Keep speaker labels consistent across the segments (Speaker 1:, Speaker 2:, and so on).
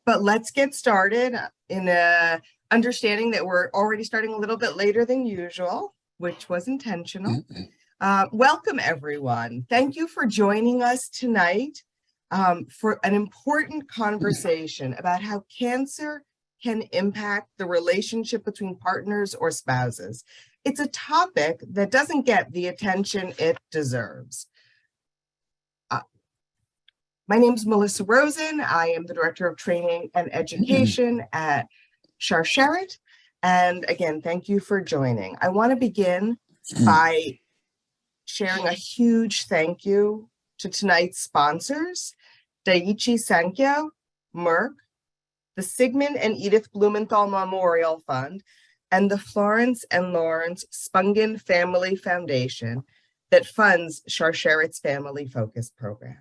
Speaker 1: But let's get started in understanding that we're already starting a little bit later than usual, which was intentional. Welcome, everyone. Thank you for joining us tonight for an important conversation about how cancer can impact the relationship between partners or spouses. It's a topic that doesn't get the attention it deserves. My name is Melissa Rosen. I am the Director of Training and Education at Sharsheret. And again, thank you for joining. I want to begin by sharing a huge thank you to tonight's sponsors, Daiichi Sankyo, Merck, the Sigmund and Edith Blumenthal Memorial Fund, and the Florence and Lawrence Spungen Family Foundation that funds Sharsheret's Family Focus Program.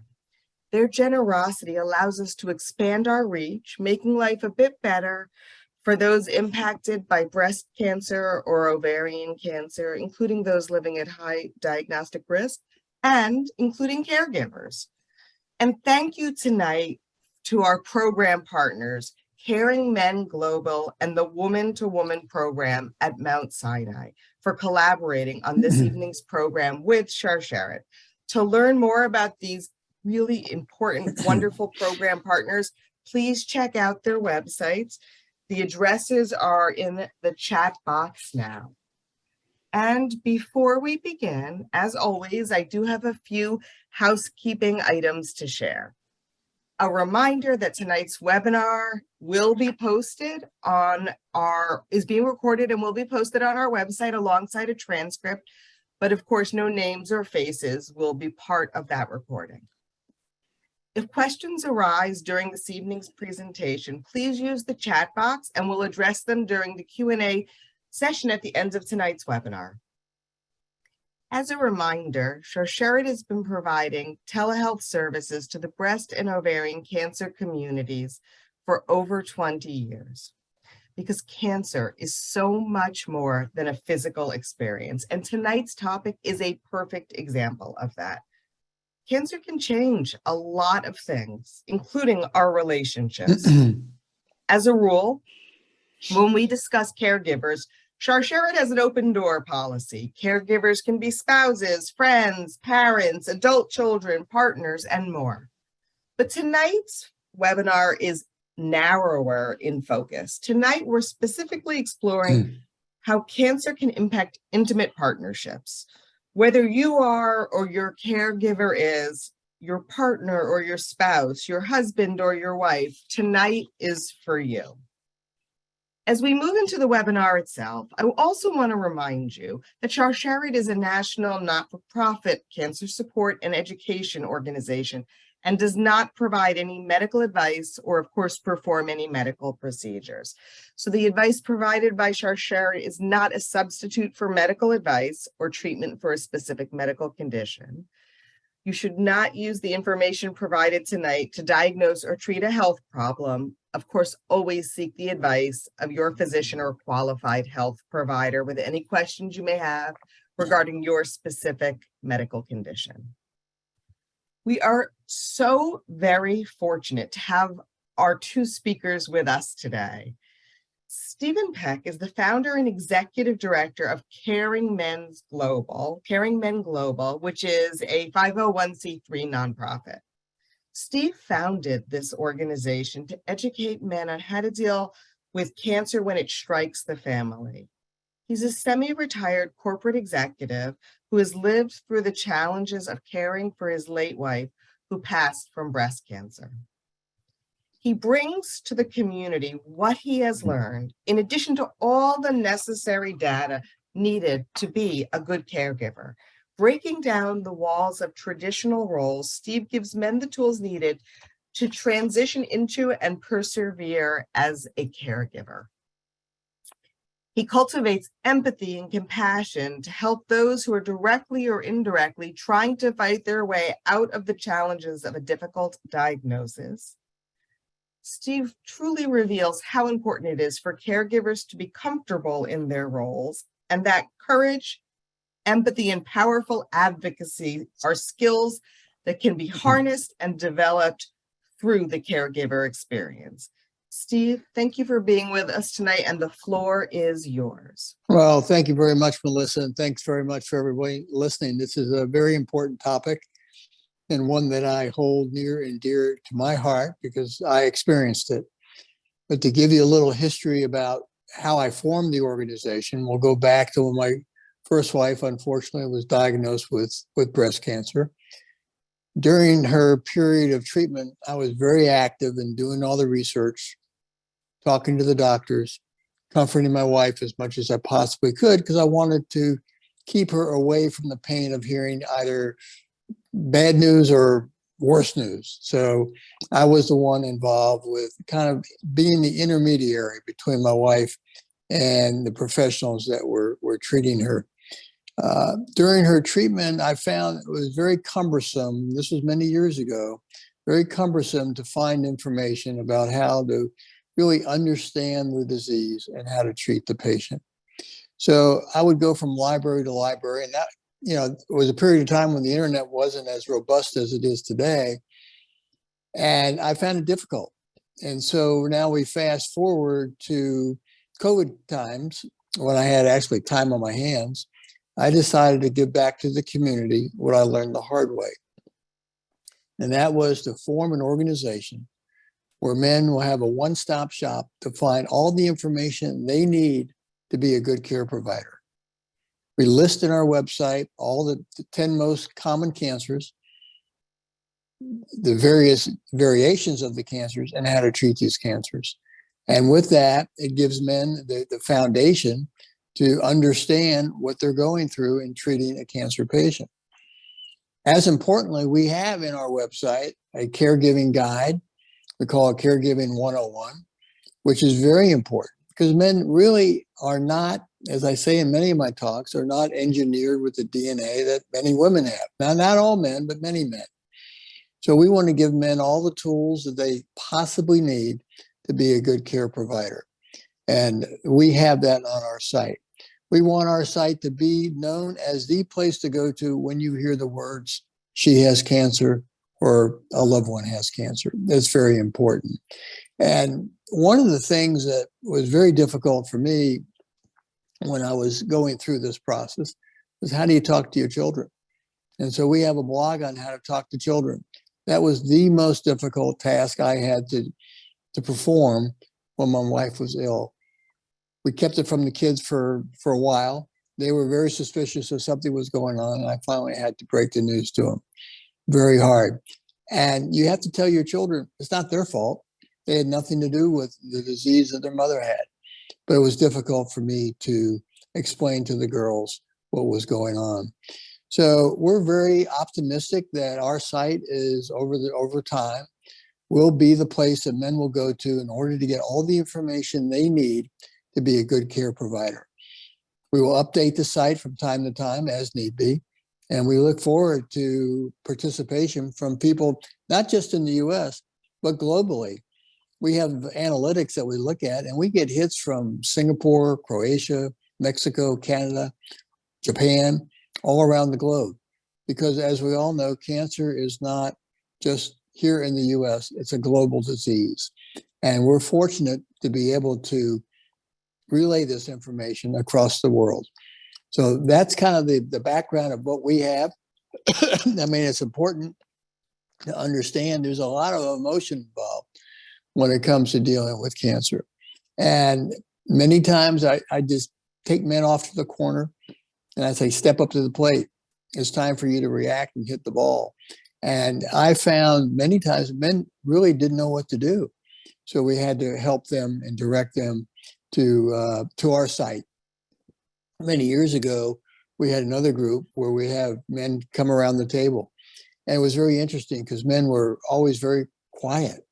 Speaker 1: Their generosity allows us to expand our reach, making life a bit better for those impacted by breast cancer or ovarian cancer, including those living at high diagnostic risk, and including caregivers. And thank you tonight to our program partners, Caring Men Global and the Woman to Woman program at Mount Sinai, for collaborating on this evening's program with Sharsheret. To learn more about these really important, wonderful program partners, please check out their websites. The addresses are in the chat box now. And before we begin, as always, I do have a few housekeeping items to share. A reminder that tonight's webinar will be posted is being recorded and will be posted on our website alongside a transcript, but of course, no names or faces will be part of that recording. If questions arise during this evening's presentation, please use the chat box and we'll address them during the Q&A session at the end of tonight's webinar. As a reminder, Sharsheret has been providing telehealth services to the breast and ovarian cancer communities for over 20 years, because cancer is so much more than a physical experience, and tonight's topic is a perfect example of that. Cancer can change a lot of things, including our relationships. As a rule, when we discuss caregivers, Sharsheret has an open door policy. Caregivers can be spouses, friends, parents, adult children, partners, and more. But tonight's webinar is narrower in focus. Tonight, we're specifically exploring how cancer can impact intimate partnerships. Whether you are or your caregiver is, your partner or your spouse, your husband or your wife, tonight is for you. As we move into the webinar itself, I also want to remind you that Sharsheret is a national not-for-profit cancer support and education organization and does not provide any medical advice or, of course, perform any medical procedures. So the advice provided by Sharsheret is not a substitute for medical advice or treatment for a specific medical condition. You should not use the information provided tonight to diagnose or treat a health problem. Of course, always seek the advice of your physician or qualified health provider with any questions you may have regarding your specific medical condition. We are so very fortunate to have our two speakers with us today. Stephen Peck is the founder and executive director of Caring Men Global, which is a 501c3 nonprofit. Steve founded this organization to educate men on how to deal with cancer when it strikes the family. He's a semi-retired corporate executive who has lived through the challenges of caring for his late wife who passed from breast cancer. He brings to the community what he has learned, in addition to all the necessary data needed to be a good caregiver. Breaking down the walls of traditional roles, Steve gives men the tools needed to transition into and persevere as a caregiver. He cultivates empathy and compassion to help those who are directly or indirectly trying to fight their way out of the challenges of a difficult diagnosis. Steve truly reveals how important it is for caregivers to be comfortable in their roles, and that courage, empathy, and powerful advocacy are skills that can be harnessed and developed through the caregiver experience. Steve, thank you for being with us tonight, and the floor is yours.
Speaker 2: Well, thank you very much, Melissa, and thanks very much for everybody listening. This is a very important topic and one that I hold near and dear to my heart because I experienced it. But to give you a little history about how I formed the organization, we'll go back to when my first wife, unfortunately, was diagnosed with breast cancer. During her period of treatment, I was very active in doing all the research, talking to the doctors, comforting my wife as much as I possibly could, because I wanted to keep her away from the pain of hearing either bad news or worse news. So I was the one involved with kind of being the intermediary between my wife and the professionals that were treating her. During her treatment, I found it was very cumbersome. This was many years ago, very cumbersome to find information about how to really understand the disease and how to treat the patient. So I would go from library to library, and that, it was a period of time when the internet wasn't as robust as it is today. And I found it difficult. And so now we fast forward to COVID times when I had actually time on my hands. I decided to give back to the community what I learned the hard way. And that was to form an organization where men will have a one-stop shop to find all the information they need to be a good care provider. We list in our website all the 10 most common cancers, the various variations of the cancers, and how to treat these cancers. And with that, it gives men the foundation to understand what they're going through in treating a cancer patient. As importantly, we have in our website a caregiving guide. We call it Caregiving 101, which is very important because men really are not, as I say in many of my talks, are not engineered with the DNA that many women have. Now, not all men, but many men. So we want to give men all the tools that they possibly need to be a good care provider. And we have that on our site. We want our site to be known as the place to go to when you hear the words, she has cancer or a loved one has cancer. That's very important. And one of the things that was very difficult for me when I was going through this process was how do you talk to your children? And so we have a blog on how to talk to children. That was the most difficult task I had to perform when my wife was ill. We kept it from the kids for a while. They were very suspicious of something was going on, and I finally had to break the news to them. Very hard. And you have to tell your children it's not their fault. They had nothing to do with the disease that their mother had. But it was difficult for me to explain to the girls what was going on. So we're very optimistic that our site is over time will be the place that men will go to in order to get all the information they need to be a good care provider. We will update the site from time to time as need be. And we look forward to participation from people, not just in the US, but globally. We have analytics that we look at, and we get hits from Singapore, Croatia, Mexico, Canada, Japan, all around the globe. Because as we all know, cancer is not just here in the US, it's a global disease. And we're fortunate to be able to relay this information across the world. So that's kind of the background of what we have. I mean, it's important to understand there's a lot of emotion involved when it comes to dealing with cancer. And many times I just take men off to the corner and I say, step up to the plate. It's time for you to react and hit the ball. And I found many times men really didn't know what to do. So we had to help them and direct them to our site. Many years ago, we had another group where we have men come around the table. And it was very interesting because men were always very quiet.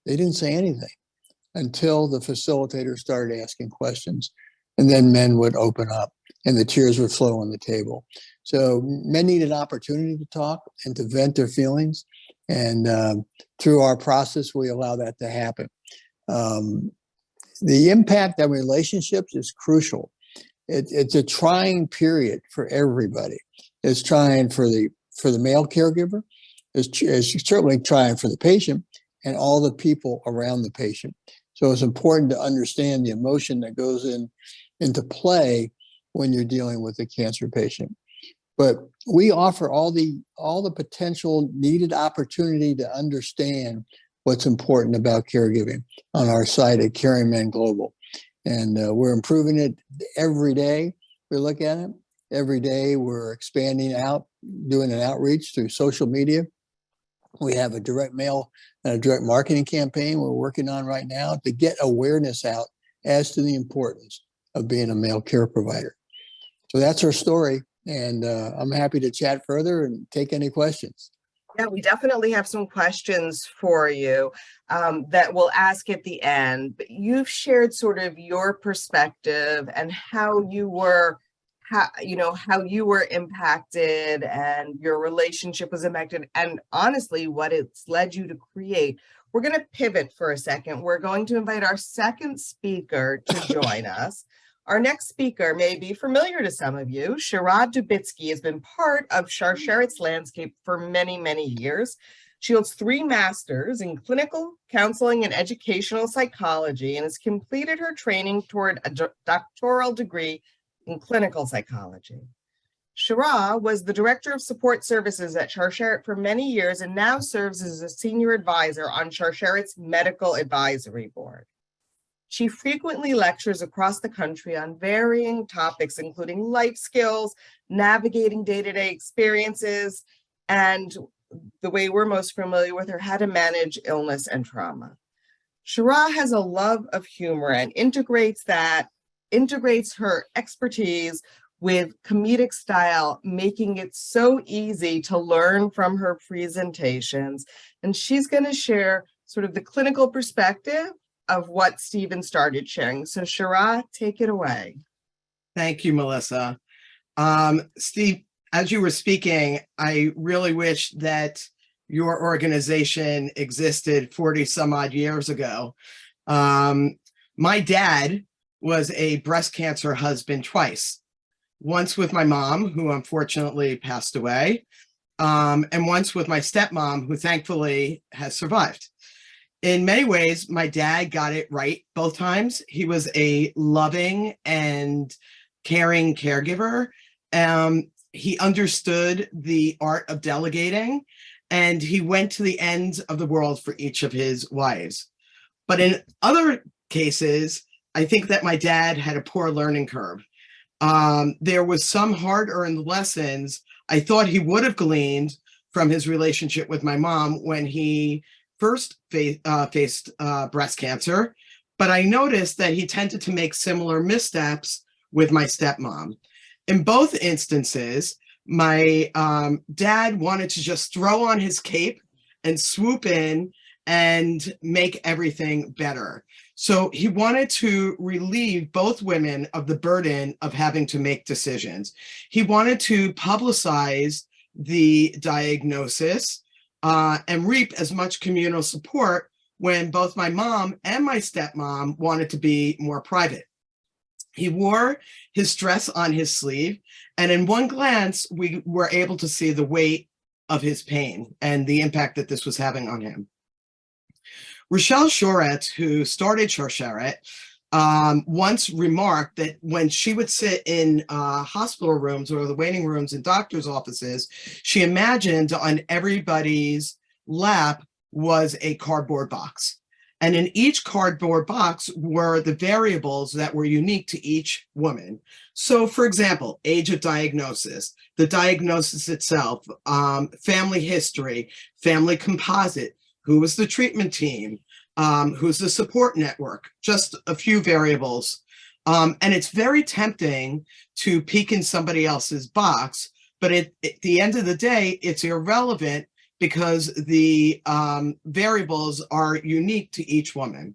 Speaker 2: They didn't say anything until the facilitator started asking questions. And then men would open up and the tears would flow on the table. So men need an opportunity to talk and to vent their feelings. And through our process, we allow that to happen. The impact on relationships is crucial. It's a trying period for everybody. It's trying for the male caregiver. It's certainly trying for the patient and all the people around the patient. So it's important to understand the emotion that goes into play when you're dealing with a cancer patient. But we offer all the potential needed opportunity to understand what's important about caregiving on our site at Caring Men Global. And we're improving it every day. We look at it every day. We're expanding out, doing an outreach through social media. We have a direct mail and a direct marketing campaign we're working on right now to get awareness out as to the importance of being a male care provider. So that's our story. And I'm happy to chat further and take any questions.
Speaker 1: Yeah, we definitely have some questions for you that we'll ask at the end. But you've shared sort of your perspective and how you were impacted and your relationship was impacted, and honestly, what it's led you to create. We're going to pivot for a second. We're going to invite our second speaker to join us. Our next speaker may be familiar to some of you. Shira Dubitsky has been part of Sharsheret landscape for many, many years. She holds 3 masters in clinical, counseling, and educational psychology and has completed her training toward a doctoral degree in clinical psychology. Shira was the director of support services at Sharsheret for many years and now serves as a senior advisor on Sharsheret's medical advisory board. She frequently lectures across the country on varying topics, including life skills, navigating day-to-day experiences, and the way we're most familiar with her, how to manage illness and trauma. Shira has a love of humor and integrates her expertise with comedic style, making it so easy to learn from her presentations. And she's going to share sort of the clinical perspective of what Stephen started sharing. So Shira, take it away.
Speaker 3: Thank you, Melissa. Steve, as you were speaking, I really wish that your organization existed 40 some odd years ago. My dad was a breast cancer husband twice. Once with my mom, who unfortunately passed away, and once with my stepmom, who thankfully has survived. In many ways, my dad got it right both times. He was a loving and caring caregiver. He understood the art of delegating, and he went to the ends of the world for each of his wives. But in other cases, I think that my dad had a poor learning curve. There was some hard-earned lessons I thought he would have gleaned from his relationship with my mom when he first faced breast cancer, but I noticed that he tended to make similar missteps with my stepmom. In both instances, my dad wanted to just throw on his cape and swoop in and make everything better. So he wanted to relieve both women of the burden of having to make decisions. He wanted to publicize the diagnosis and reap as much communal support when both my mom and my stepmom wanted to be more private. He wore his stress on his sleeve, and in one glance, we were able to see the weight of his pain and the impact that this was having on him. Rochelle Shoret, who started Sharsheret, once remarked that when she would sit in hospital rooms or the waiting rooms in doctors' offices, she imagined on everybody's lap was a cardboard box. And in each cardboard box were the variables that were unique to each woman. So, for example, age of diagnosis, the diagnosis itself, family history, family composite, who was the treatment team, who's the support network, just a few variables. And it's very tempting to peek in somebody else's box, but at the end of the day, it's irrelevant because the variables are unique to each woman.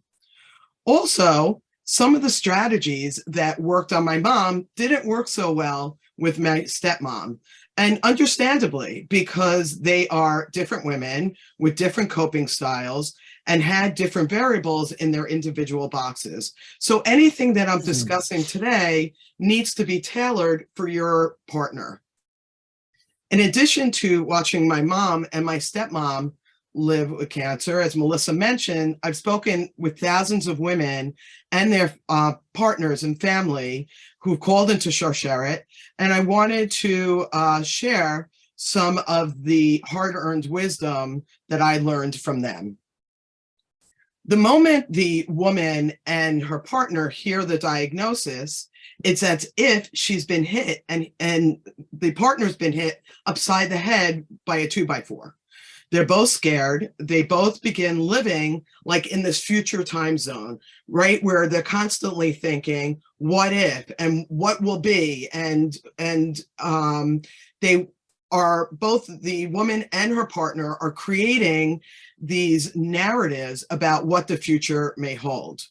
Speaker 3: Also, some of the strategies that worked on my mom didn't work so well with my stepmom. And understandably, because they are different women with different coping styles and had different variables in their individual boxes. So anything that I'm discussing today needs to be tailored for your partner. In addition to watching my mom and my stepmom live with cancer. As Melissa mentioned, I've spoken with thousands of women and their partners and family who've called into Sharsheret, and I wanted to share some of the hard-earned wisdom that I learned from them. The moment the woman and her partner hear the diagnosis, it's as if she's been hit and the partner's been hit upside the head by a 2x4. They're both scared. They both begin living like in this future time zone, right? Where they're constantly thinking, what if, and what will be? And they are both, the woman and her partner are creating these narratives about what the future may hold.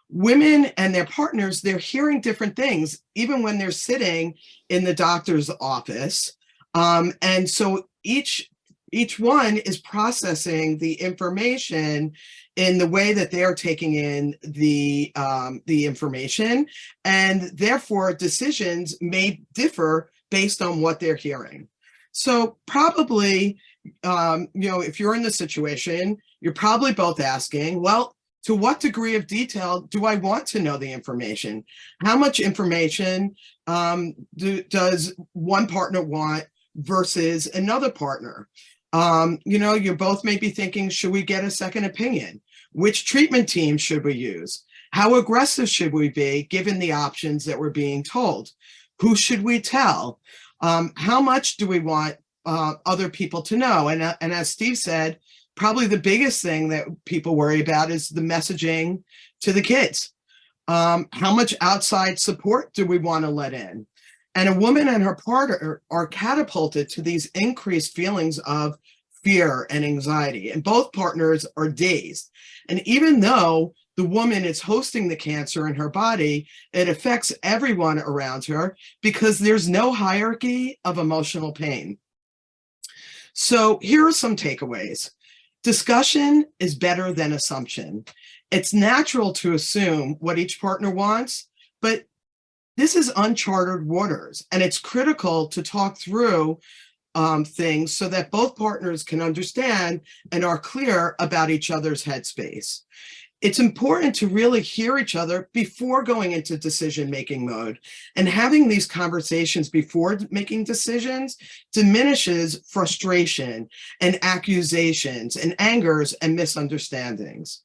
Speaker 3: Women and their partners, they're hearing different things, even when they're sitting in the doctor's office. And so each one is processing the information in the way that they're taking in the information, and therefore decisions may differ based on what they're hearing. So probably, if you're in the situation, you're probably both asking, well, to what degree of detail do I want to know the information? How much information does one partner want versus another partner? You both may be thinking, should we get a second opinion? Which treatment team should we use? How aggressive should we be given the options that we're being told? Who should we tell? How much do we want other people to know? And as Steve said, probably the biggest thing that people worry about is the messaging to the kids. How much outside support do we want to let in? And a woman and her partner are catapulted to these increased feelings of fear and anxiety, and both partners are dazed. And even though the woman is hosting the cancer in her body, it affects everyone around her because there's no hierarchy of emotional pain. So here are some takeaways. Discussion is better than assumption. It's natural to assume what each partner wants, but this is uncharted waters, and it's critical to talk through things so that both partners can understand and are clear about each other's headspace. It's important to really hear each other before going into decision-making mode, and having these conversations before making decisions diminishes frustration and accusations and angers and misunderstandings.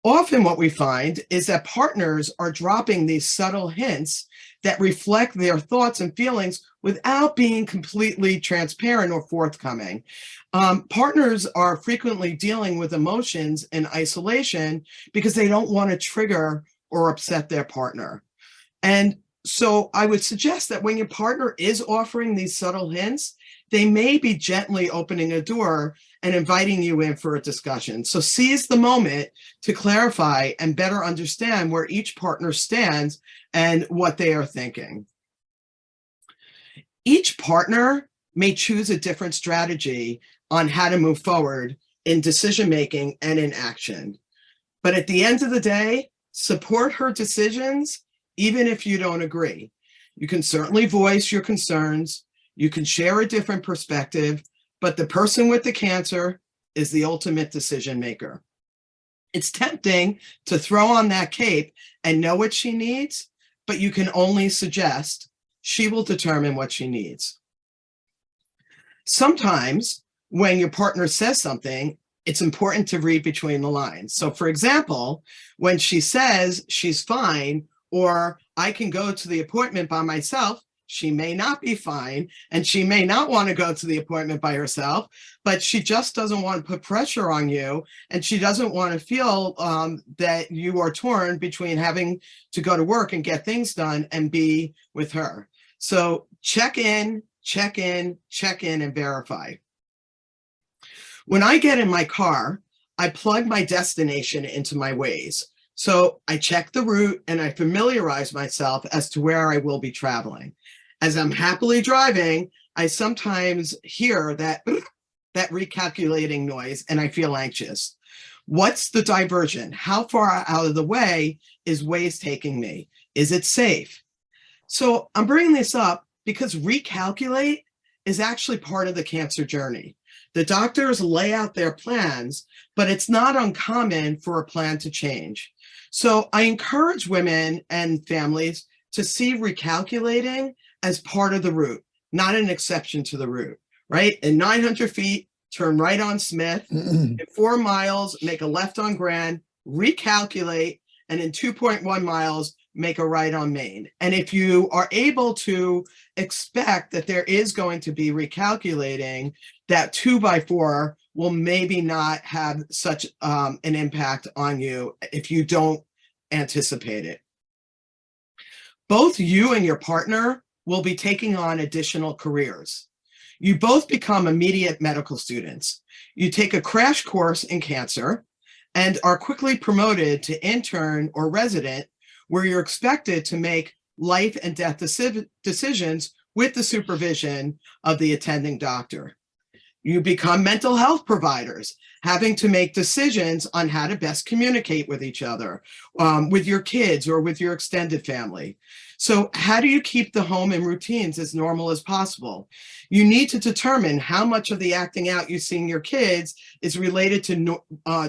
Speaker 3: Often what we find is that partners are dropping these subtle hints that reflect their thoughts and feelings without being completely transparent or forthcoming. Partners are frequently dealing with emotions in isolation because they don't want to trigger or upset their partner. And so I would suggest that when your partner is offering these subtle hints, they may be gently opening a door and inviting you in for a discussion. So seize the moment to clarify and better understand where each partner stands and what they are thinking. Each partner may choose a different strategy on how to move forward in decision-making and in action. But at the end of the day, support her decisions, even if you don't agree. You can certainly voice your concerns. You can share a different perspective, but the person with the cancer is the ultimate decision maker. It's tempting to throw on that cape and know what she needs, but you can only suggest. She will determine what she needs. Sometimes when your partner says something, it's important to read between the lines. So for example, when she says she's fine, or I can go to the appointment by myself, she may not be fine, and she may not want to go to the appointment by herself, but she just doesn't want to put pressure on you, and she doesn't want to feel that you are torn between having to go to work and get things done and be with her. So check in, and verify. When I get in my car, I plug my destination into my Waze. So I check the route and I familiarize myself as to where I will be traveling. As I'm happily driving, I sometimes hear that recalculating noise and I feel anxious. What's the diversion? How far out of the way is Waze taking me? Is it safe? So I'm bringing this up because recalculate is actually part of the cancer journey. The doctors lay out their plans, but it's not uncommon for a plan to change. So I encourage women and families to see recalculating as part of the route, not an exception to the route, right? In 900 feet, turn right on Smith. In 4 miles, make a left on Grand, recalculate, and in 2.1 miles, make a right on Main. And if you are able to expect that there is going to be recalculating, that 2x4 will maybe not have such an impact on you if you don't anticipate it. Both you and your partner will be taking on additional careers. You both become immediate medical students. You take a crash course in cancer and are quickly promoted to intern or resident, where you're expected to make life and death decisions with the supervision of the attending doctor. You become mental health providers, having to make decisions on how to best communicate with each other, with your kids or with your extended family. So how do you keep the home and routines as normal as possible? You need to determine how much of the acting out you see in your kids is related to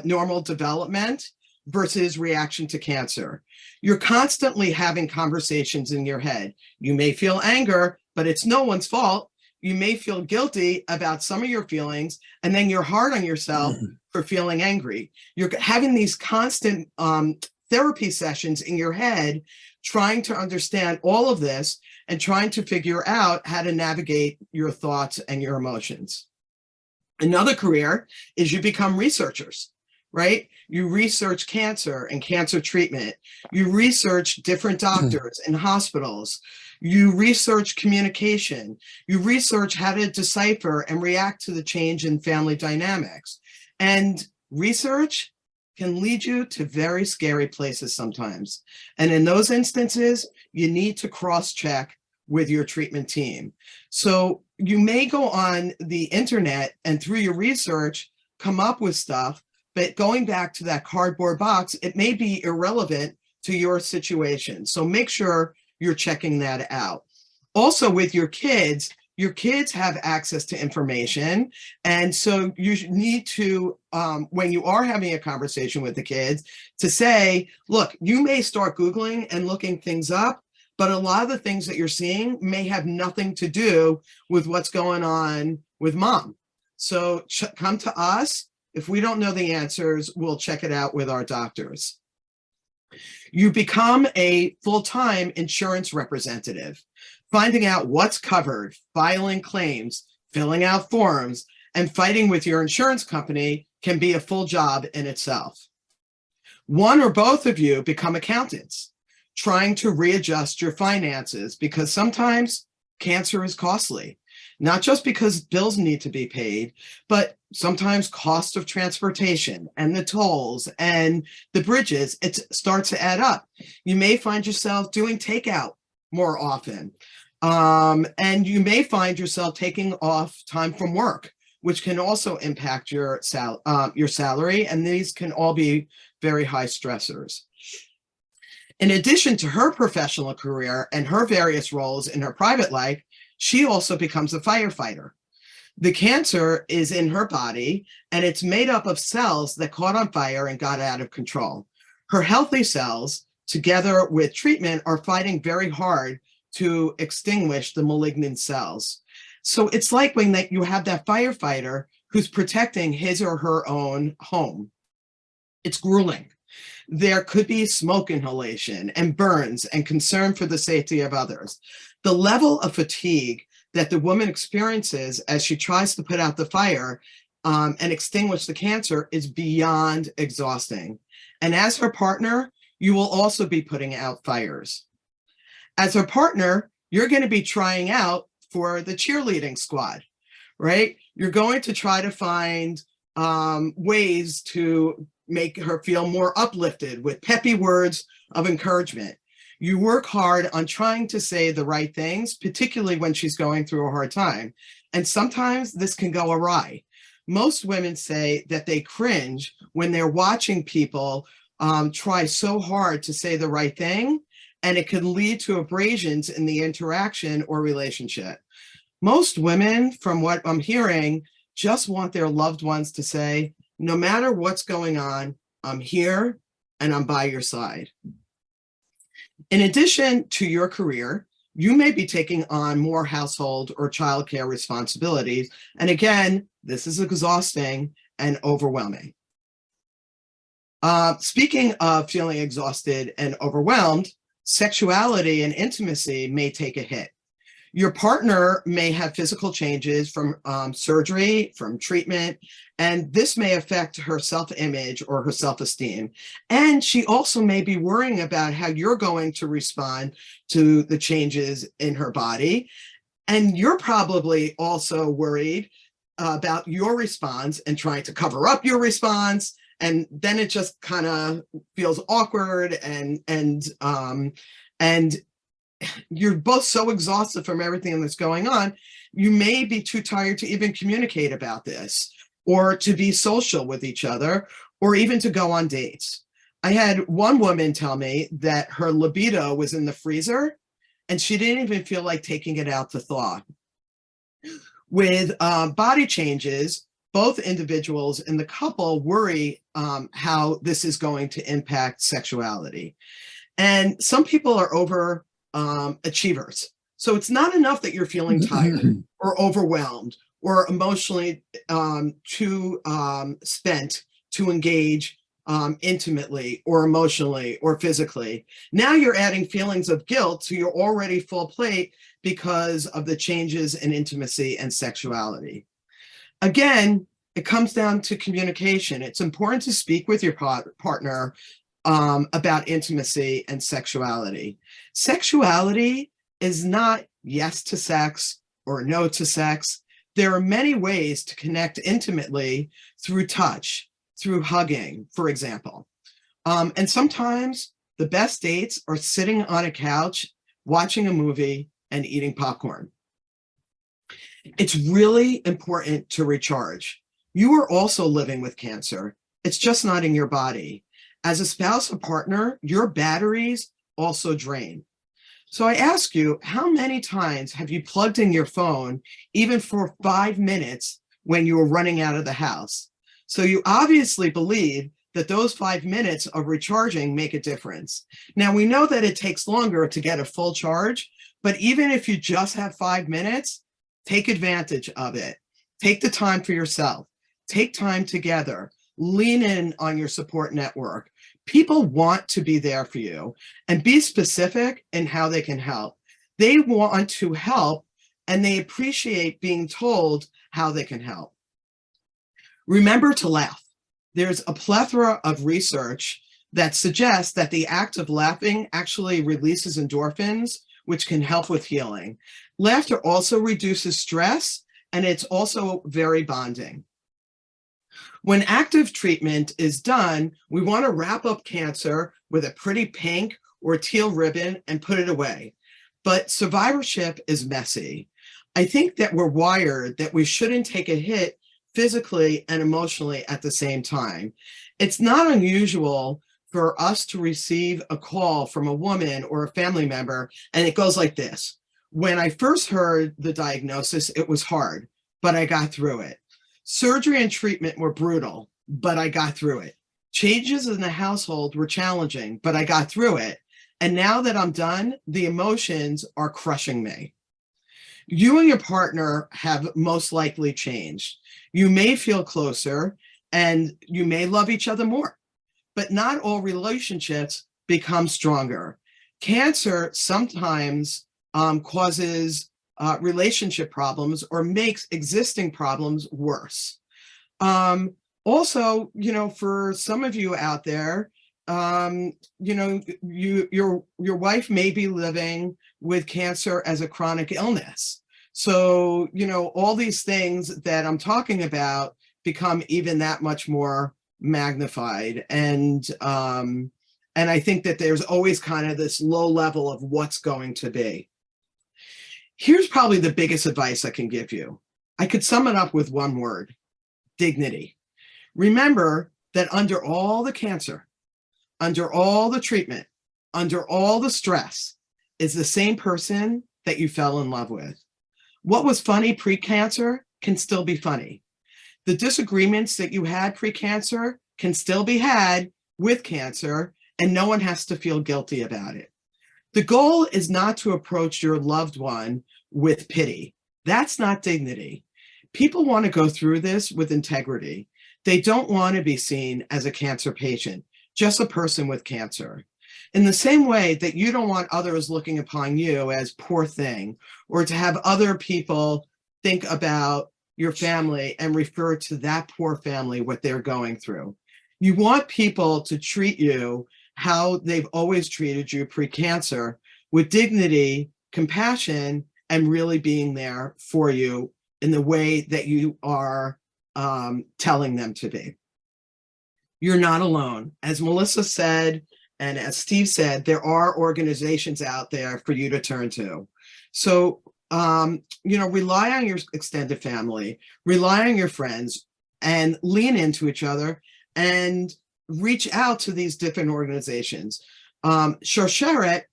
Speaker 3: normal development versus reaction to cancer. You're constantly having conversations in your head. You may feel anger, but it's no one's fault. You may feel guilty about some of your feelings, and then you're hard on yourself for feeling angry. You're having these constant therapy sessions in your head, trying to understand all of this and trying to figure out how to navigate your thoughts and your emotions. Another career is you become researchers, right? You research cancer and cancer treatment. You research different doctors and hospitals. You research communication. You research how to decipher and react to the change in family dynamics. And research can lead you to very scary places sometimes. And in those instances, you need to cross-check with your treatment team. So you may go on the internet and through your research, come up with stuff, but going back to that cardboard box, it may be irrelevant to your situation. So make sure you're checking that out. Also with your kids have access to information. And so you need to, when you are having a conversation with the kids, to say, look, you may start Googling and looking things up, but a lot of the things that you're seeing may have nothing to do with what's going on with mom. So come to us. If we don't know the answers, we'll check it out with our doctors. You become a full-time insurance representative, finding out what's covered, filing claims, filling out forms, and fighting with your insurance company can be a full job in itself. One or both of you become accountants, trying to readjust your finances because sometimes cancer is costly, not just because bills need to be paid, but sometimes cost of transportation and the tolls and the bridges, it starts to add up. You may find yourself doing takeout more often. And you may find yourself taking off time from work, which can also impact your salary. And these can all be very high stressors. In addition to her professional career and her various roles in her private life, she also becomes a firefighter. The cancer is in her body, and it's made up of cells that caught on fire and got out of control. Her healthy cells, together with treatment, are fighting very hard to extinguish the malignant cells. So it's like when you have that firefighter who's protecting his or her own home. It's grueling. There could be smoke inhalation and burns and concern for the safety of others. The level of fatigue that the woman experiences as she tries to put out the fire and extinguish the cancer is beyond exhausting. And as her partner, you will also be putting out fires. As her partner, you're going to be trying out for the cheerleading squad, right? You're going to try to find ways to make her feel more uplifted with peppy words of encouragement. You work hard on trying to say the right things, particularly when she's going through a hard time. And sometimes this can go awry. Most women say that they cringe when they're watching people try so hard to say the right thing, and it can lead to abrasions in the interaction or relationship. Most women, from what I'm hearing, just want their loved ones to say, no matter what's going on, I'm here and I'm by your side. In addition to your career, you may be taking on more household or childcare responsibilities. And again, this is exhausting and overwhelming. Speaking of feeling exhausted and overwhelmed, sexuality and intimacy may take a hit. Your partner may have physical changes from surgery, from treatment, and this may affect her self-image or her self-esteem. And she also may be worrying about how you're going to respond to the changes in her body. And you're probably also worried about your response and trying to cover up your response. And then it just kind of feels awkward and you're both so exhausted from everything that's going on, you may be too tired to even communicate about this or to be social with each other or even to go on dates. I had one woman tell me that her libido was in the freezer and she didn't even feel like taking it out to thaw. With body changes, both individuals in the couple worry how this is going to impact sexuality. And some people are over achievers. So it's not enough that you're feeling tired or overwhelmed or emotionally too spent to engage intimately or emotionally or physically. Now you're adding feelings of guilt to your already full plate because of the changes in intimacy and sexuality. Again, it comes down to communication. It's important to speak with your partner about intimacy and sexuality. Sexuality is not yes to sex or no to sex. There are many ways to connect intimately through touch, through hugging, for example. And sometimes the best dates are sitting on a couch, watching a movie, and eating popcorn. It's really important to recharge. You are also living with cancer. It's just not in your body. As a spouse or partner, your batteries also drain. So I ask you, how many times have you plugged in your phone, even for 5 minutes when you were running out of the house? So you obviously believe that those 5 minutes of recharging make a difference. Now we know that it takes longer to get a full charge, but even if you just have 5 minutes, take advantage of it. Take the time for yourself. Take time together. Lean in on your support network. People want to be there for you, and be specific in how they can help. They want to help and they appreciate being told how they can help. Remember to laugh. There's a plethora of research that suggests that the act of laughing actually releases endorphins, which can help with healing. Laughter also reduces stress, and it's also very bonding. When active treatment is done, we want to wrap up cancer with a pretty pink or teal ribbon and put it away. But survivorship is messy. I think that we're wired that we shouldn't take a hit physically and emotionally at the same time. It's not unusual for us to receive a call from a woman or a family member, and it goes like this. When I first heard the diagnosis, it was hard, but I got through it. Surgery and treatment were brutal, but I got through it. Changes in the household were challenging, but I got through it. And now that I'm done, the emotions are crushing me. You and your partner have most likely changed. You may feel closer and you may love each other more, but not all relationships become stronger. Cancer sometimes causes relationship problems or makes existing problems worse. Also, for some of you out there, your wife may be living with cancer as a chronic illness. So, all these things that I'm talking about become even that much more magnified. And I think that there's always kind of this low level of what's going to be. Here's probably the biggest advice I can give you. I could sum it up with one word: dignity. Remember that under all the cancer, under all the treatment, under all the stress, is the same person that you fell in love with. What was funny pre-cancer can still be funny. The disagreements that you had pre-cancer can still be had with cancer, and no one has to feel guilty about it. The goal is not to approach your loved one with pity. That's not dignity. People want to go through this with integrity. They don't want to be seen as a cancer patient, just a person with cancer. In the same way that you don't want others looking upon you as poor thing, or to have other people think about your family and refer to that poor family, what they're going through. You want people to treat you how they've always treated you pre-cancer, with dignity, compassion, and really being there for you in the way that you are telling them to be. You're not alone. As Melissa said, and as Steve said, there are organizations out there for you to turn to. So, rely on your extended family, rely on your friends, and lean into each other and reach out to these different organizations. Sharsheret,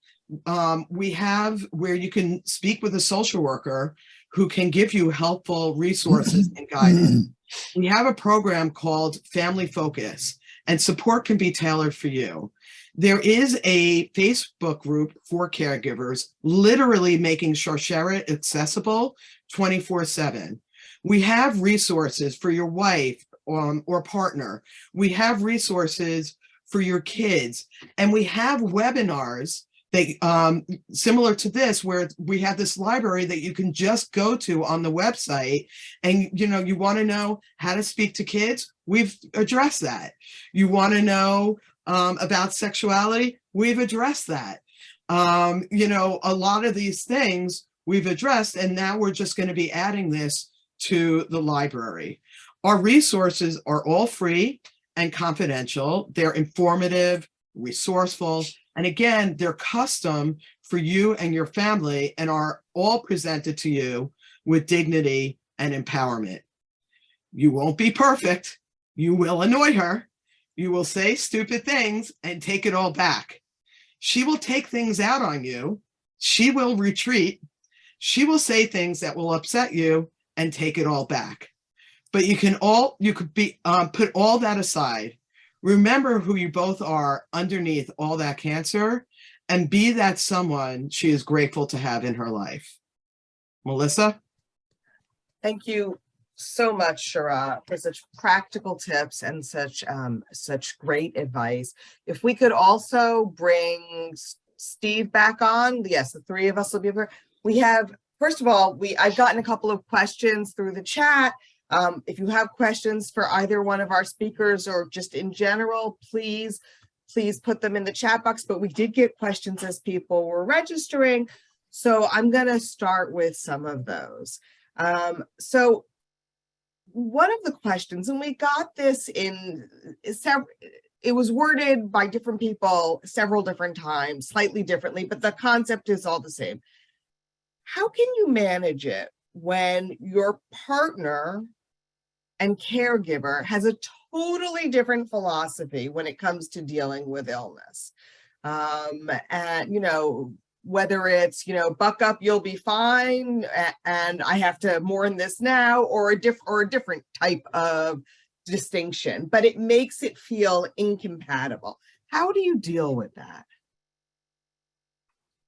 Speaker 3: we have where you can speak with a social worker who can give you helpful resources and guidance. We have a program called Family Focus, and support can be tailored for you. There is a Facebook group for caregivers, literally making Sharsheret accessible 24/7. We have resources for your wife or partner. We have resources for your kids, and we have webinars that similar to this, where we have this library that you can just go to on the website, and you want to know how to speak to kids, we've addressed that. You want to know about sexuality, we've addressed that. A lot of these things we've addressed, and now we're just going to be adding this to the library. Our resources are all free and confidential. They're informative, resourceful, and again, they're custom for you and your family, and are all presented to you with dignity and empowerment. You won't be perfect. You will annoy her. You will say stupid things and take it all back. She will take things out on you. She will retreat. She will say things that will upset you and take it all back. But you could put all that aside. Remember who you both are underneath all that cancer, and be that someone she is grateful to have in her life. Melissa?
Speaker 1: Thank you so much, Shara, for such practical tips and such great advice. If we could also bring Steve back on, yes, the three of us will be here. We have, first of all, I've gotten a couple of questions through the chat. If you have questions for either one of our speakers or just in general, please put them in the chat box. But we did get questions as people were registering, so I'm going to start with some of those. So one of the questions, and we got this it was worded by different people several different times, slightly differently, but the concept is all the same. How can you manage it when your partner and caregiver has a totally different philosophy when it comes to dealing with illness? And, whether it's, buck up, you'll be fine, and I have to mourn this now, or a different type of distinction, but it makes it feel incompatible. How do you deal with that?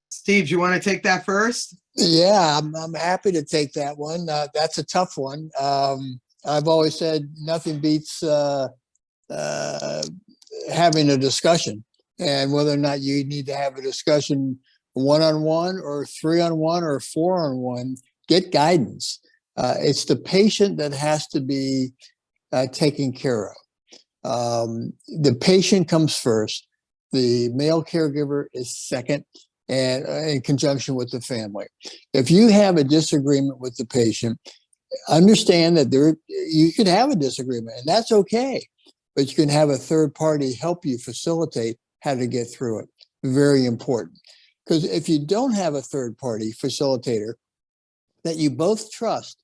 Speaker 3: Steve, do you want to take that first?
Speaker 2: Yeah, I'm happy to take that one. That's a tough one. I've always said nothing beats having a discussion, and whether or not you need to have a discussion one-on-one or three-on-one or four-on-one, get guidance. It's the patient that has to be taken care of. The patient comes first. The male caregiver is second, and in conjunction with the family. If you have a disagreement with the patient, understand that you can have a disagreement, and that's okay. But you can have a third party help you facilitate how to get through it. Very important. Because if you don't have a third party facilitator that you both trust,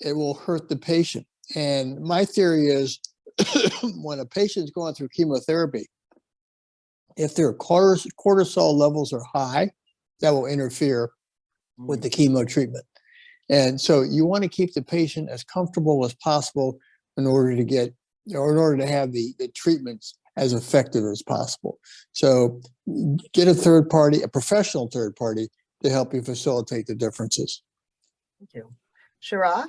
Speaker 2: it will hurt the patient. And my theory is when a patient's going through chemotherapy, if their cortisol levels are high, that will interfere with the chemo treatment. And so you want to keep the patient as comfortable as possible in order to get, or in order to have the treatments as effective as possible. So get a third party, a professional third party, to help you facilitate the differences.
Speaker 1: Thank you. Shara?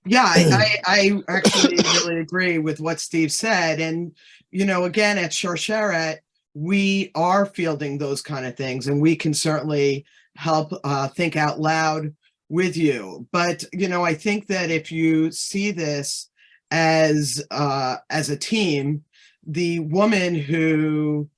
Speaker 3: Yeah, I actually really agree with what Steve said. And, you know, again, at Sharsheret, we are fielding those kind of things, and we can certainly help think out loud with you. But, you know, I think that if you see this as a team, the woman who,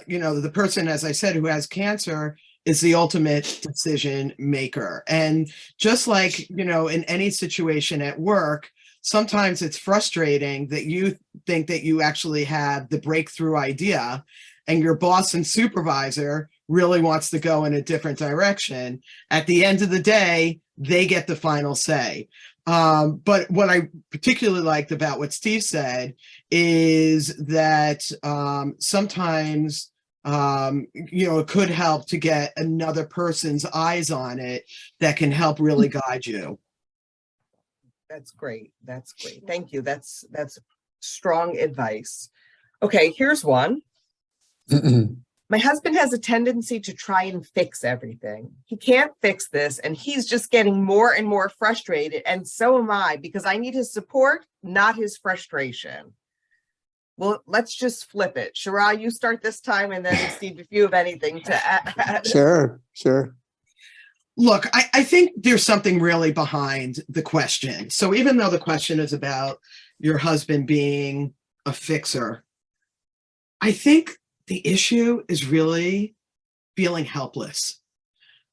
Speaker 3: you know, the person, as I said, who has cancer is the ultimate decision maker. And just like, you know, in any situation at work, sometimes it's frustrating that you think that you actually have the breakthrough idea and your boss and supervisor really wants to go in a different direction. At the end of the day, they get the final say. But what I particularly liked about what Steve said is that sometimes you know, it could help to get another person's eyes on it that can help really guide you.
Speaker 1: That's great. That's great. Thank you. That's strong advice. Okay, here's one. My husband has a tendency to try and fix everything. He can't fix this, and he's just getting more and more frustrated, and so am I, because I need his support, not his frustration. Well, let's just flip it. Shara, you start this time, and then Steve, if you have anything to add.
Speaker 2: Sure.
Speaker 3: Look, I think there's something really behind the question. So even though the question is about your husband being a fixer, I think the issue is really feeling helpless,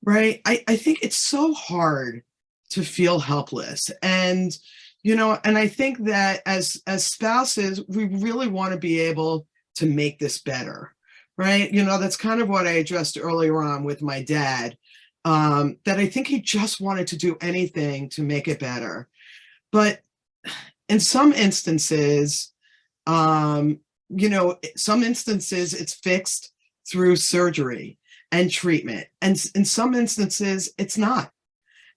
Speaker 3: right? I think it's so hard to feel helpless. And, you know, and I think that as spouses, we really want to be able to make this better, right? You know, that's kind of what I addressed earlier on with my dad, that I think he just wanted to do anything to make it better. But in some instances, you know, some instances it's fixed through surgery and treatment, and in some instances it's not.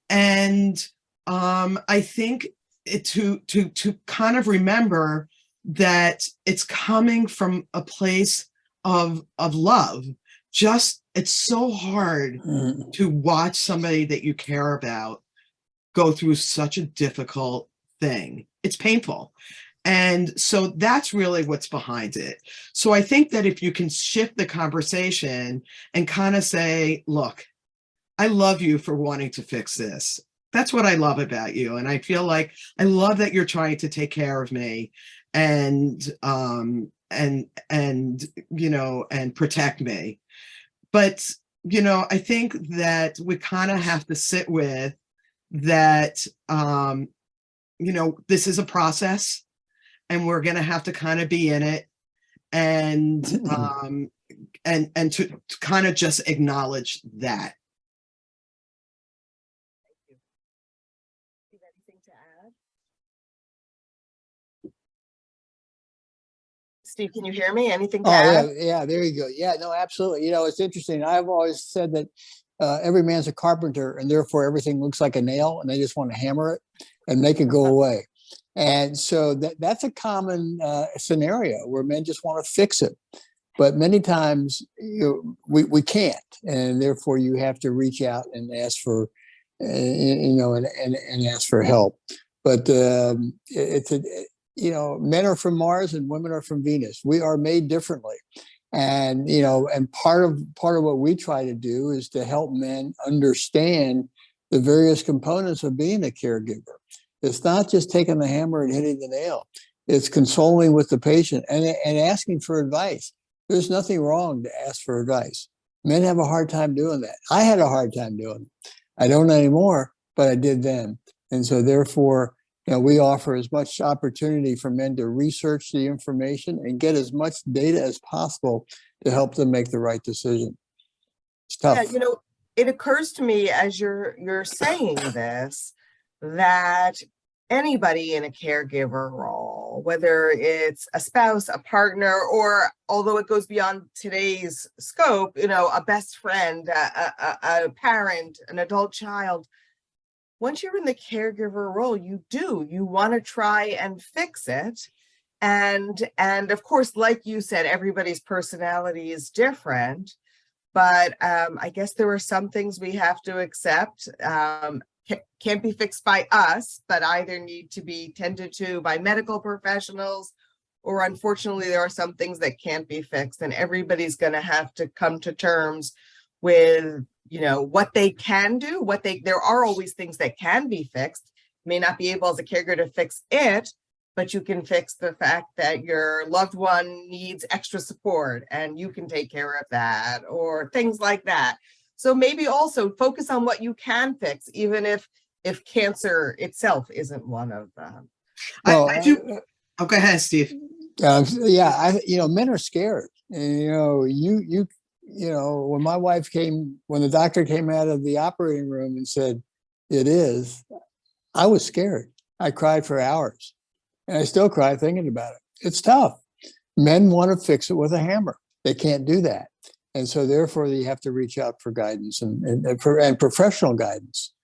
Speaker 3: And I think to kind of remember that it's coming from a place of love. Just, it's so hard to watch somebody that you care about go through such a difficult thing. It's painful. And so that's really what's behind it. So I think that if you can shift the conversation and kind of say, look, I love you for wanting to fix this. That's what I love about you. And I feel like I love that you're trying to take care of me and you know, and protect me. But, you know, I think that we kind of have to sit with that, you know, this is a process, and we're going to have to kind of be in it, and to kind of just acknowledge that.
Speaker 1: Anything to add? Steve, can you hear me? Anything to add?
Speaker 2: Yeah, there you go. Yeah, no, absolutely. You know, it's interesting. I've always said that every man's a carpenter, and therefore everything looks like a nail, and they just want to hammer it and make it go away. And so that's a common scenario where men just want to fix it. But many times we can't, and therefore you have to reach out and ask for, you know, and ask for help. But you know, men are from Mars and women are from Venus. We are made differently. And, you know, and part of what we try to do is to help men understand the various components of being a caregiver. It's not just taking the hammer and hitting the nail. It's consoling with the patient and asking for advice. There's nothing wrong to ask for advice. Men have a hard time doing that. I had a hard time doing it. I don't anymore, but I did then. And so therefore, you know, we offer as much opportunity for men to research the information and get as much data as possible to help them make the right decision. It's tough.
Speaker 1: Yeah, you know, it occurs to me as you're saying this, that anybody in a caregiver role, whether it's a spouse, a partner, or although it goes beyond today's scope, you know, a best friend, a parent, an adult child, once you're in the caregiver role, you want to try and fix it. And of course, like you said, everybody's personality is different, but I guess there are some things we have to accept. Can't be fixed by us, but either need to be tended to by medical professionals, or unfortunately, there are some things that can't be fixed, and everybody's going to have to come to terms with, what they can do, there are always things that can be fixed. You may not be able as a caregiver to fix it, but you can fix the fact that your loved one needs extra support and you can take care of that, or things like that. So maybe also focus on what you can fix, even if cancer itself isn't one of them.
Speaker 2: Well,
Speaker 3: I do. Oh, go ahead, Steve.
Speaker 2: Men are scared. And, when my wife when the doctor came out of the operating room and said, I was scared. I cried for hours, and I still cry thinking about it. It's tough. Men want to fix it with a hammer. They can't do that. And so therefore you have to reach out for guidance and professional guidance,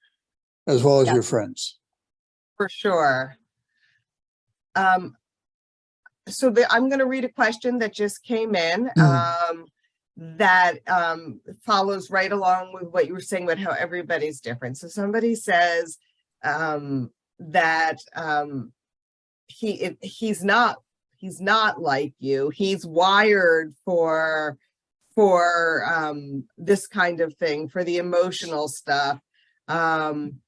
Speaker 2: as well as your friends.
Speaker 1: For sure. So I'm going to read a question that just came in that follows right along with what you were saying about how everybody's different. So somebody says that he's not like you. He's wired for this kind of thing, for the emotional stuff, and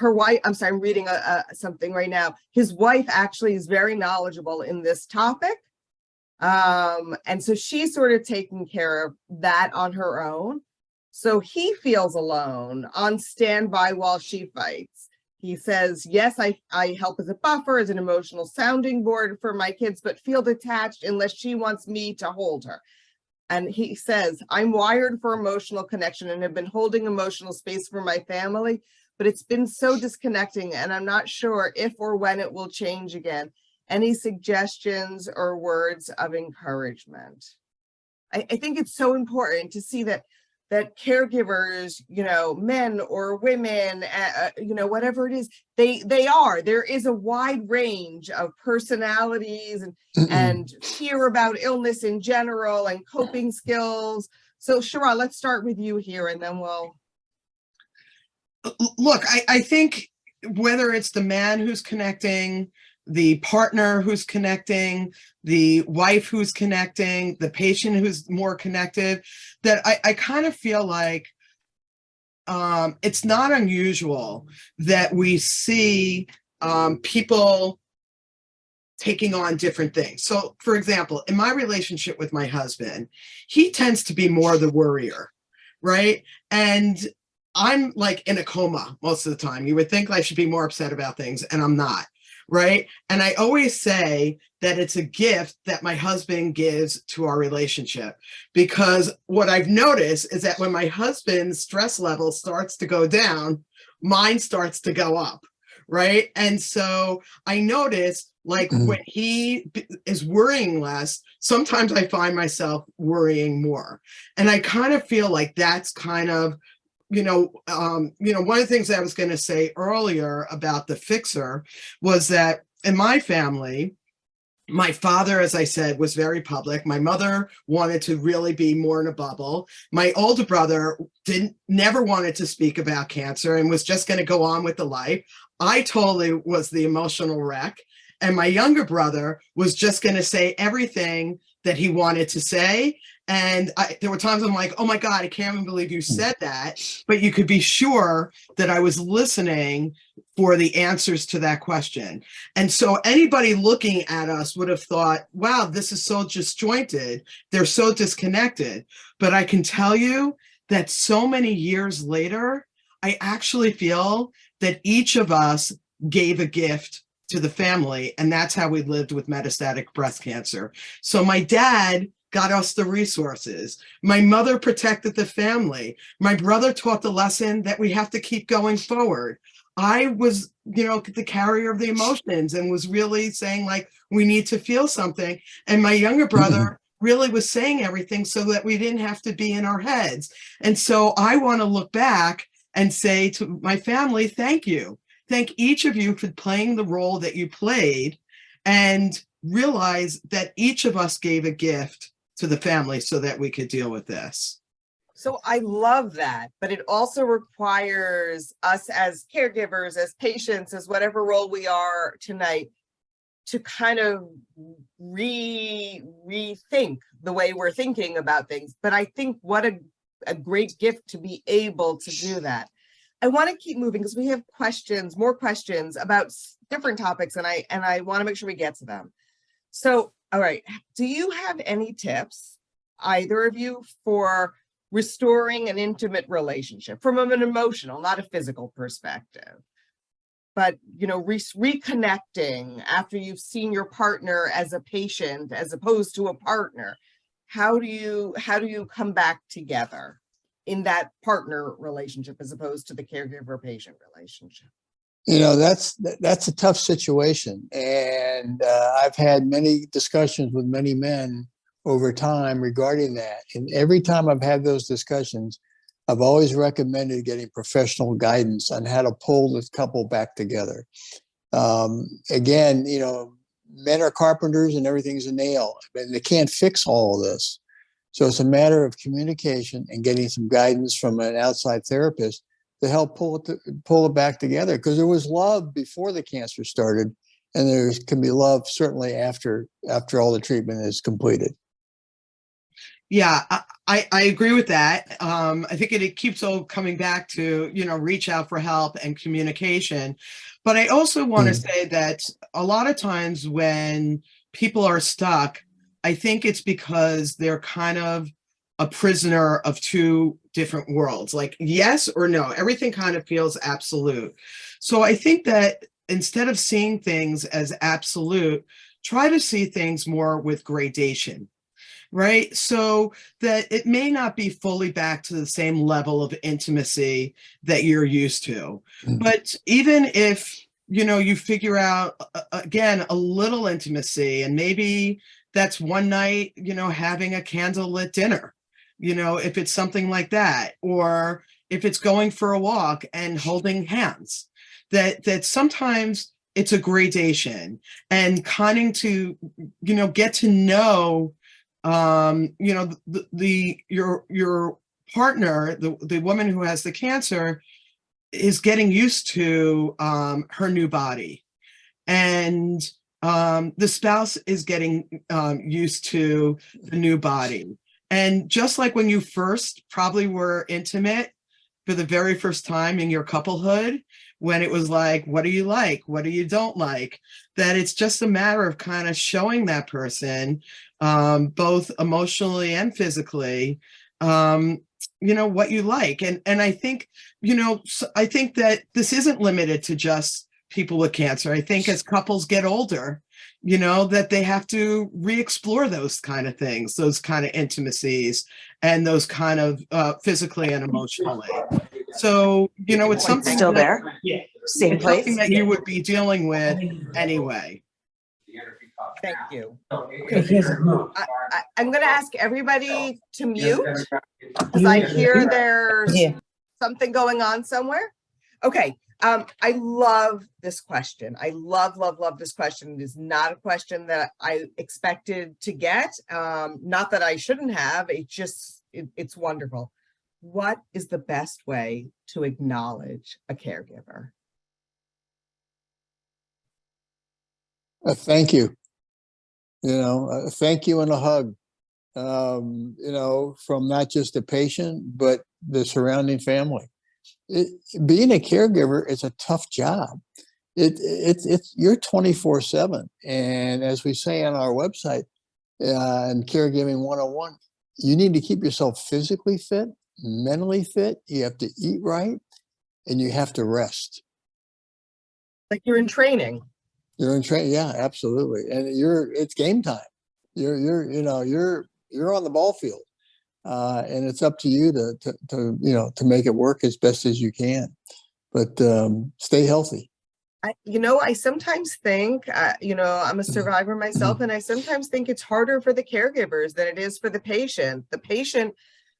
Speaker 1: her wife, I'm sorry, I'm reading something right now. His wife actually is very knowledgeable in this topic. And so she's sort of taking care of that on her own. So he feels alone, on standby while she fights. He says, yes, I help as a buffer, as an emotional sounding board for my kids, but feel detached unless she wants me to hold her. And he says, I'm wired for emotional connection and have been holding emotional space for my family, but it's been so disconnecting and I'm not sure if or when it will change again. Any suggestions or words of encouragement? I think it's so important to see that caregivers, men or women, whatever it is, there is a wide range of personalities and fear about illness in general and coping skills. So Shira, let's start with you here and then we'll.
Speaker 3: Look, I think whether it's the man who's connecting, the partner who's connecting, the wife who's connecting, the patient who's more connected, that I kind of feel like it's not unusual that we see people taking on different things. So, for example, in my relationship with my husband, he tends to be more the worrier, right? And I'm like in a coma most of the time. You would think I should be more upset about things, and I'm not. Right. And I always say that it's a gift that my husband gives to our relationship, because what I've noticed is that when my husband's stress level starts to go down, mine starts to go up. Right. And so I notice, like, when he is worrying less, sometimes I find myself worrying more. And I kind of feel like that's kind of, one of the things I was going to say earlier about the fixer was that in my family, my father, as I said, was very public. My mother wanted to really be more in a bubble. My older brother never wanted to speak about cancer and was just going to go on with the life. I totally was the emotional wreck. And my younger brother was just going to say everything that he wanted to say. And there were times I'm like, oh my God, I can't even believe you said that. But you could be sure that I was listening for the answers to that question. And so anybody looking at us would have thought, wow, this is so disjointed. They're so disconnected. But I can tell you that so many years later, I actually feel that each of us gave a gift to the family. And that's how we lived with metastatic breast cancer. So my dad got us the resources. My mother protected the family. My brother taught the lesson that we have to keep going forward. I was, the carrier of the emotions and was really saying, like, we need to feel something. And my younger brother really was saying everything so that we didn't have to be in our heads. And so I want to look back and say to my family, thank you. Thank each of you for playing the role that you played, and realize that each of us gave a gift to the family so that we could deal with this.
Speaker 1: So I love that, but it also requires us as caregivers, as patients, as whatever role we are tonight, to kind of rethink the way we're thinking about things. But I think what a great gift to be able to do that. I want to keep moving because we have questions, more questions about different topics, and I want to make sure we get to them. So, all right, do you have any tips, either of you, for restoring an intimate relationship from an emotional, not a physical perspective? But, you know, reconnecting after you've seen your partner as a patient as opposed to a partner. How do you come back together in that partner relationship as opposed to the caregiver-patient relationship?
Speaker 2: You know, that's a tough situation. And I've had many discussions with many men over time regarding that. And every time I've had those discussions, I've always recommended getting professional guidance on how to pull the couple back together. Again, you know, men are carpenters and everything's a nail, and they can't fix all of this. So it's a matter of communication and getting some guidance from an outside therapist to help pull it back together. Because there was love before the cancer started, and there can be love certainly after all the treatment is completed.
Speaker 3: Yeah, I agree with that. I think it keeps all coming back to, you know, reach out for help and communication. But I also want to say that a lot of times when people are stuck, I think it's because they're kind of a prisoner of two different worlds, like yes or no. Everything kind of feels absolute. So I think that instead of seeing things as absolute, try to see things more with gradation. Right. So that it may not be fully back to the same level of intimacy that you're used to. But even if, you know, you figure out, again, a little intimacy, and maybe that's one night, you know, having a candlelit dinner, you know, if it's something like that, or if it's going for a walk and holding hands, that sometimes it's a gradation, and kind to, you know, get to know you know, your partner, the woman who has the cancer, is getting used to her new body, and the spouse is getting used to the new body. And just like when you first probably were intimate for the very first time in your couplehood, when it was like, what do you like? What do you don't like? That it's just a matter of kind of showing that person, both emotionally and physically, you know, what you like. And I think, you know, I think that this isn't limited to just people with cancer. I think as couples get older, you know, that they have to re-explore those kind of things, those kind of intimacies, and those kind of physically and emotionally. So, you know, it's something
Speaker 4: Still
Speaker 3: that,
Speaker 4: there?
Speaker 3: yeah,
Speaker 4: Same
Speaker 3: it's something
Speaker 4: place?
Speaker 3: that you would be dealing with anyway.
Speaker 1: Thank you. Okay. I'm going to ask everybody to mute because I hear there's something going on somewhere. Okay. I love this question. I love this question. It is not a question that I expected to get. Not that I shouldn't have. It's wonderful. What is the best way to acknowledge a caregiver?
Speaker 2: Thank you. You know, thank you and a hug. You know, from not just the patient, but the surrounding family. Being a caregiver is a tough job. It's you're 24/7, and as we say on our website, in Caregiving 101, you need to keep yourself physically fit, mentally fit. You have to eat right, and you have to rest.
Speaker 1: Like you're in training.
Speaker 2: You're in training, yeah, absolutely, and it's game time. You're on the ball field. And it's up to you to make it work as best as you can. But stay healthy.
Speaker 1: I sometimes think, I'm a survivor myself, and I sometimes think it's harder for the caregivers than it is for the patient. The patient,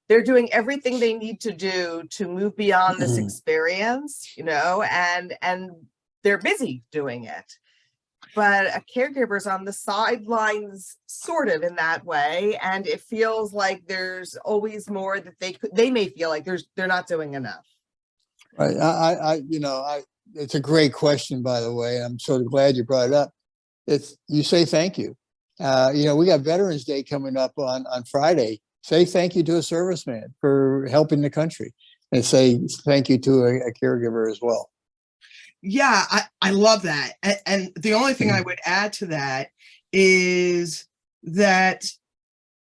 Speaker 1: they're doing everything they need to do to move beyond this experience, and they're busy doing it. But a caregiver's on the sidelines, sort of in that way, and it feels like there's always more that they may feel like they're not doing enough.
Speaker 2: Right. It's a great question, by the way. I'm so glad you brought it up. You say thank you. We got Veterans Day coming up on Friday. Say thank you to a serviceman for helping the country, and say thank you to a caregiver as well.
Speaker 3: Yeah, I love that. And the only thing I would add to that is that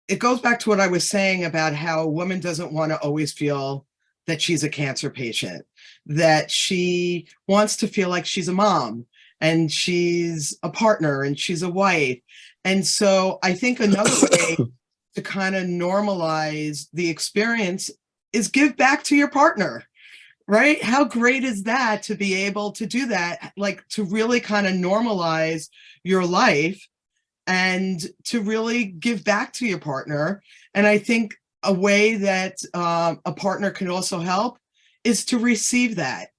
Speaker 3: it goes back to what I was saying about how a woman doesn't want to always feel that she's a cancer patient, that she wants to feel like she's a mom and she's a partner and she's a wife. And so I think another way to kind of normalize the experience is give back to your partner. Right? How great is that to be able to do that? Like, to really kind of normalize your life and to really give back to your partner. And I think a way that a partner can also help is to receive that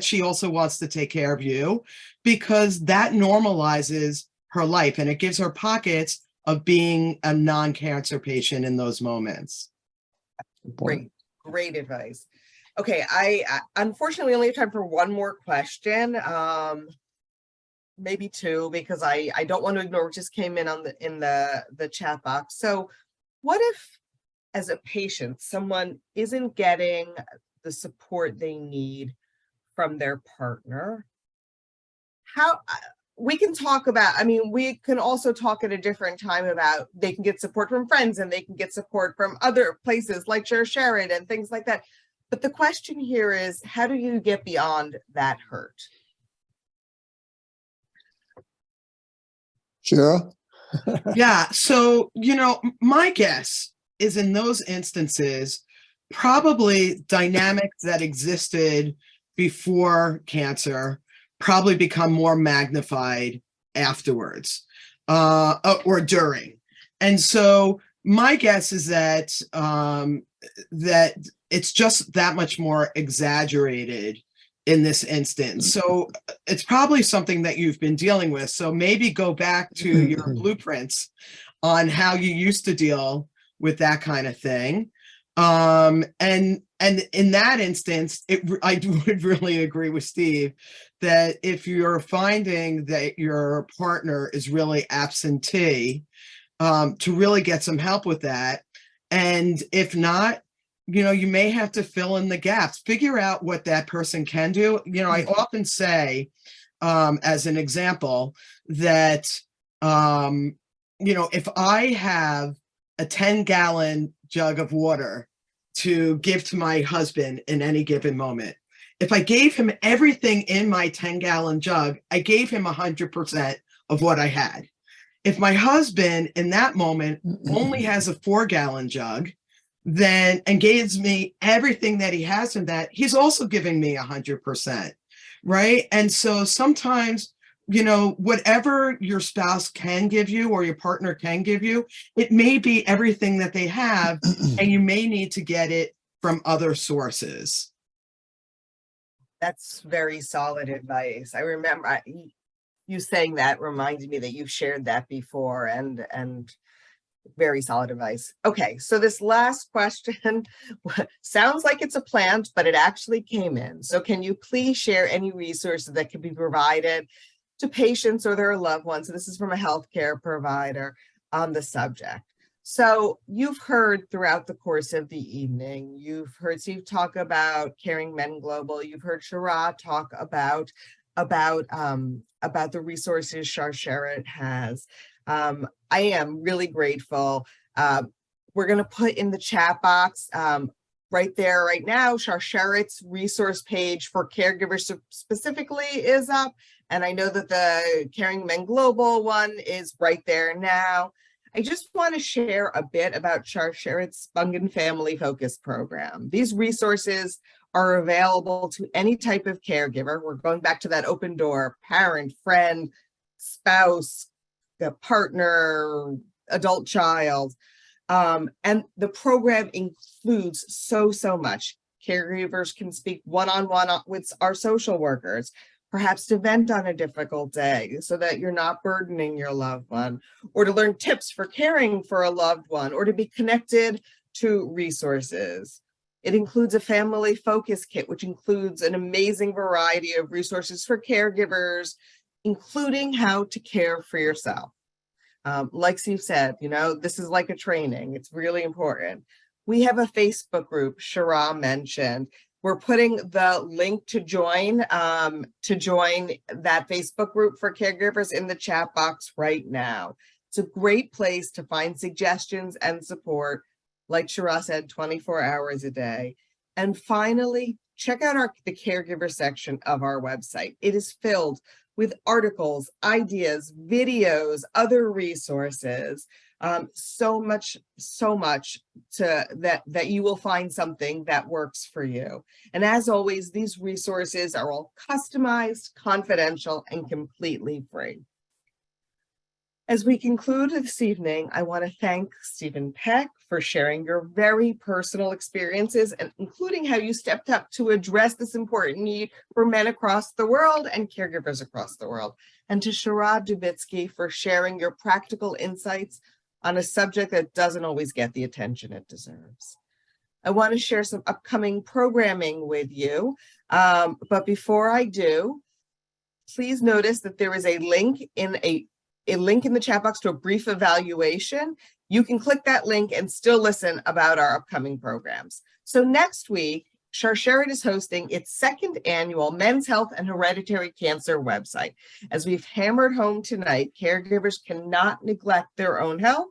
Speaker 3: she also wants to take care of you, because that normalizes her life and it gives her pockets of being a non-cancer patient in those moments.
Speaker 1: Great advice. Okay, I unfortunately only have time for one more question, maybe two, because I don't want to ignore what just came in in the chat box. So, what if, as a patient, someone isn't getting the support they need from their partner? How we can talk about, we can also talk at a different time about they can get support from friends and they can get support from other places like Share It and things like that. But the question here is, how do you get beyond that hurt?
Speaker 2: Sure.
Speaker 3: Yeah. So, my guess is in those instances, probably dynamics that existed before cancer probably become more magnified afterwards or during. And so my guess is that that it's just that much more exaggerated in this instance. So it's probably something that you've been dealing with. So maybe go back to your blueprints on how you used to deal with that kind of thing. And in that instance, I would really agree with Steve that if you're finding that your partner is really absentee, to really get some help with that. And if not, you may have to fill in the gaps, figure out what that person can do. I often say, as an example, that, if I have a 10-gallon jug of water to give to my husband in any given moment, if I gave him everything in my 10-gallon jug, I gave him 100% of what I had. If my husband in that moment only has a 4-gallon jug, and gives me everything that he has in that, he's also giving me 100%, right? And so sometimes, whatever your spouse can give you or your partner can give you, it may be everything that they have, and you may need to get it from other sources.
Speaker 1: That's very solid advice. I remember you saying that reminded me that you've shared that before, and very solid advice. Okay, so this last question sounds like it's a plant, but it actually came in. So can you please share any resources that can be provided to patients or their loved ones? So this is from a healthcare provider on the subject. So you've heard throughout the course of the evening, you've heard Steve talk about Caring Men Global. You've heard Shara talk about the resources Share It has. I am really grateful. We're going to put in the chat box right there right now. Share It's resource page for caregivers specifically is up. And I know that the Caring Men Global one is right there now. I just want to share a bit about Share It's Spungen Family Focus Program. These resources are available to any type of caregiver. We're going back to that open door, parent, friend, spouse, the partner, adult child. And the program includes so much. Caregivers can speak one-on-one with our social workers, perhaps to vent on a difficult day so that you're not burdening your loved one, or to learn tips for caring for a loved one, or to be connected to resources. It includes a family focus kit, which includes an amazing variety of resources for caregivers, including how to care for yourself. Like Steve said, this is like a training. It's really important. We have a Facebook group, Shara mentioned. We're putting the link to join that Facebook group for caregivers in the chat box right now. It's a great place to find suggestions and support, like Shara said, 24 hours a day. And finally, check out the caregiver section of our website. It is filled with articles, ideas, videos, other resources, so much that you will find something that works for you. And as always, these resources are all customized, confidential, and completely free. As we conclude this evening, I want to thank Stephen Peck for sharing your very personal experiences, and including how you stepped up to address this important need for men across the world and caregivers across the world. And to Shara Dubitsky for sharing your practical insights on a subject that doesn't always get the attention it deserves. I want to share some upcoming programming with you, but before I do, please notice that there is a link in the chat box to a brief evaluation. You can click that link and still listen about our upcoming programs. So next week, Sharsheret is hosting its second annual Men's Health and Hereditary Cancer website. As we've hammered home tonight, caregivers cannot neglect their own health.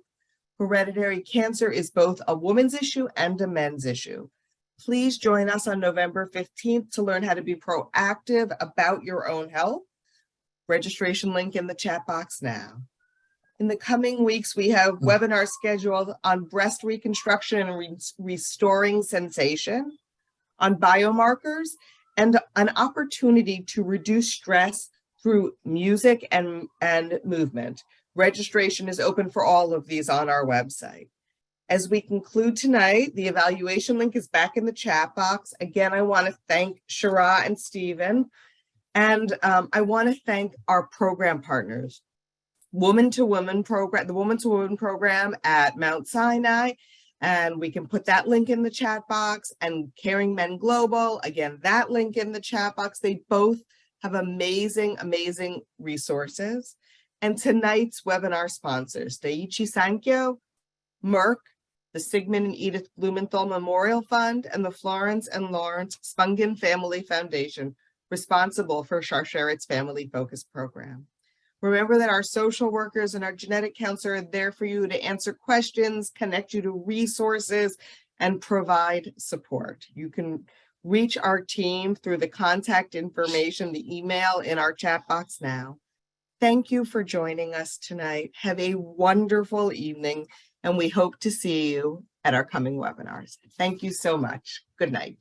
Speaker 1: Hereditary cancer is both a woman's issue and a men's issue. Please join us on November 15th to learn how to be proactive about your own health. Registration link in the chat box now. In the coming weeks, we have webinars scheduled on breast reconstruction and restoring sensation, on biomarkers, and an opportunity to reduce stress through music and movement. Registration is open for all of these on our website. As we conclude tonight, the evaluation link is back in the chat box. Again, I want to thank Shara and Stephen. And I want to thank our program partners, Woman to Woman program, the Woman to Woman program at Mount Sinai, and we can put that link in the chat box, and Caring Men Global, again, that link in the chat box. They both have amazing resources. And tonight's webinar sponsors, Daiichi Sankyo, Merck, the Sigmund and Edith Blumenthal Memorial Fund, and the Florence and Lawrence Spungen Family Foundation, responsible for Sharsheret's Family Focus program. Remember that our social workers and our genetic counselor are there for you to answer questions, connect you to resources, and provide support. You can reach our team through the contact information, the email in our chat box now. Thank you for joining us tonight. Have a wonderful evening, and we hope to see you at our coming webinars. Thank you so much. Good night.